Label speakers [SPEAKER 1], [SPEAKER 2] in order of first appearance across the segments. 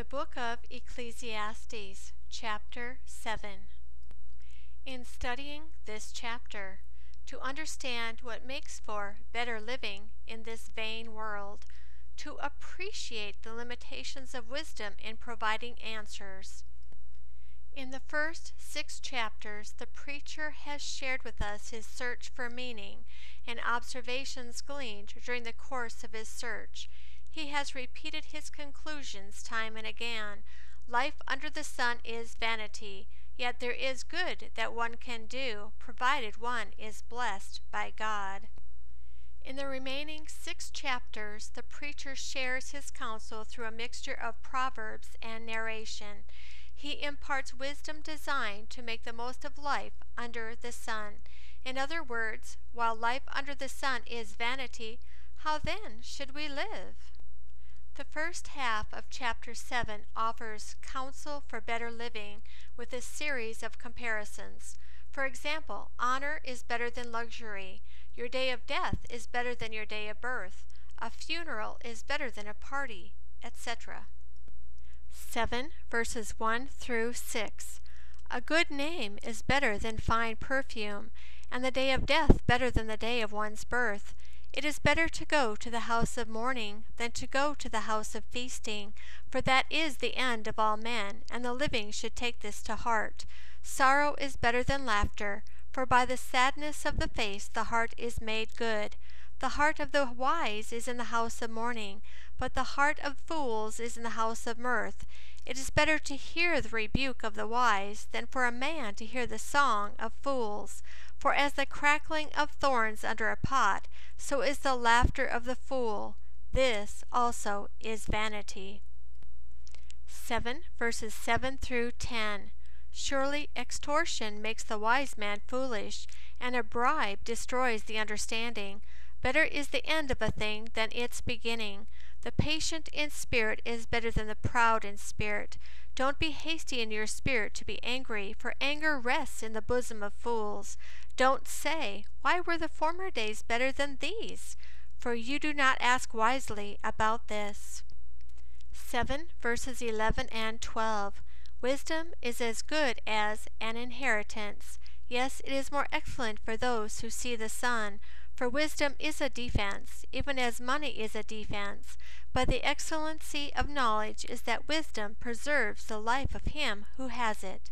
[SPEAKER 1] The book of Ecclesiastes, Chapter 7. In studying this chapter, to understand what makes for better living in this vain world, to appreciate the limitations of wisdom in providing answers. In the first 6 chapters, the preacher has shared with us his search for meaning and observations gleaned during the course of his search. He has repeated his conclusions time and again. Life under the sun is vanity, yet there is good that one can do, provided one is blessed by God. In the remaining 6 chapters, the preacher shares his counsel through a mixture of proverbs and narration. He imparts wisdom designed to make the most of life under the sun. In other words, while life under the sun is vanity, how then should we live? The first half of chapter 7 offers counsel for better living with a series of comparisons. For example, honor is better than luxury. Your day of death is better than your day of birth. A funeral is better than a party, etc. 7 verses 1 through 6. A good name is better than fine perfume, and the day of death better than the day of one's birth. It is better to go to the house of mourning than to go to the house of feasting, for that is the end of all men, and the living should take this to heart. Sorrow is better than laughter, for by the sadness of the face the heart is made good. The heart of the wise is in the house of mourning, but the heart of fools is in the house of mirth. It is better to hear the rebuke of the wise than for a man to hear the song of fools. For as the crackling of thorns under a pot, so is the laughter of the fool. This also is vanity. 7 verses 7 through 10. Surely extortion makes the wise man foolish, and a bribe destroys the understanding. Better is the end of a thing than its beginning. The patient in spirit is better than the proud in spirit. Don't be hasty in your spirit to be angry, for anger rests in the bosom of fools. Don't say, "Why were the former days better than these?" For you do not ask wisely about this. 7 verses 11 and 12. Wisdom is as good as an inheritance. Yes, it is more excellent for those who see the sun. For wisdom is a defense, even as money is a defense. But the excellency of knowledge is that wisdom preserves the life of him who has it.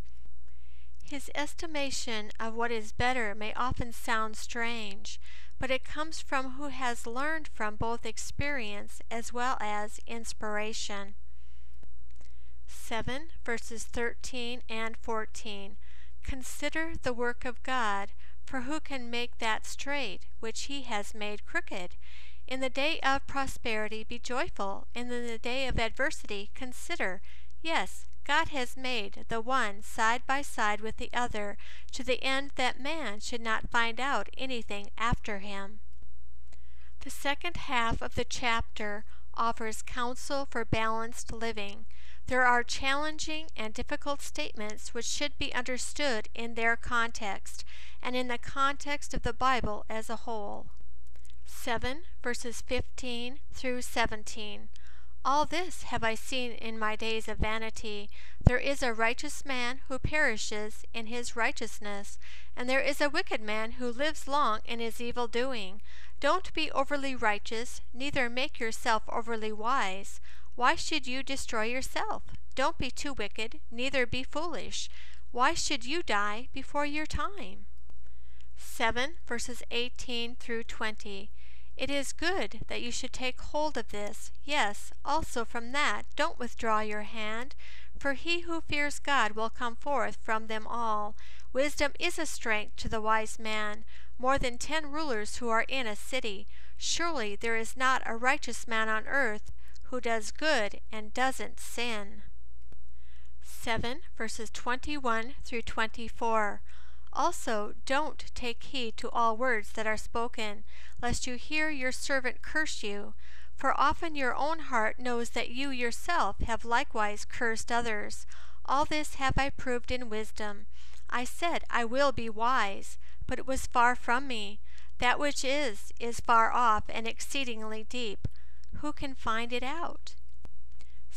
[SPEAKER 1] His estimation of what is better may often sound strange, but it comes from who has learned from both experience as well as inspiration. 7 verses 13 and 14. Consider the work of God, for who can make that straight which he has made crooked? In the day of prosperity be joyful, and in the day of adversity consider. Yes, God has made the one side by side with the other, to the end that man should not find out anything after him. The second half of the chapter offers counsel for balanced living. There are challenging and difficult statements which should be understood in their context, and in the context of the Bible as a whole. 7 verses 15 through 17. All this have I seen in my days of vanity. There is a righteous man who perishes in his righteousness, and there is a wicked man who lives long in his evil doing. Don't be overly righteous, neither make yourself overly wise. Why should you destroy yourself? Don't be too wicked, neither be foolish. Why should you die before your time? 7 verses 18 through 20. It is good that you should take hold of this. Yes, also from that don't withdraw your hand, for he who fears God will come forth from them all. Wisdom is a strength to the wise man, more than 10 rulers who are in a city. Surely there is not a righteous man on earth who does good and doesn't sin. 7 verses 21 through 24. Also, don't take heed to all words that are spoken, lest you hear your servant curse you. For often your own heart knows that you yourself have likewise cursed others. All this have I proved in wisdom. I said, I will be wise, but it was far from me. That which is far off and exceedingly deep. Who can find it out?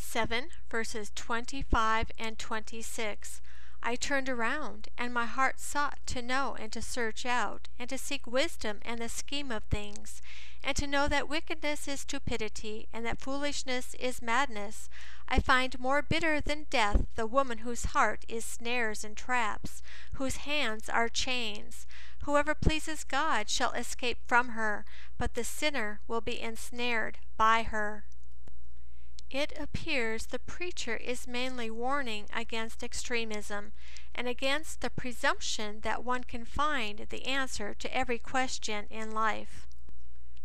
[SPEAKER 1] 7 verses 25 and 26. I turned around, and my heart sought to know and to search out, and to seek wisdom and the scheme of things, and to know that wickedness is stupidity, and that foolishness is madness. I find more bitter than death the woman whose heart is snares and traps, whose hands are chains. Whoever pleases God shall escape from her, but the sinner will be ensnared by her. It appears the preacher is mainly warning against extremism and against the presumption that one can find the answer to every question in life.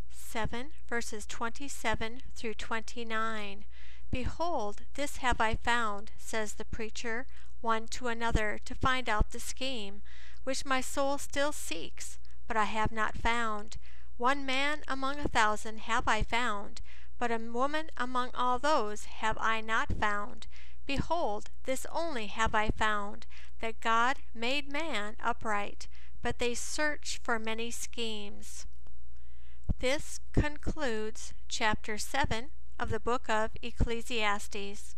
[SPEAKER 1] 7 verses 27 through 29. Behold, this have I found, says the preacher, one to another, to find out the scheme, which my soul still seeks, but I have not found. One man among 1,000 have I found, but a woman among all those have I not found. Behold, this only have I found, that God made man upright, but they search for many schemes. This concludes chapter 7 of the book of Ecclesiastes.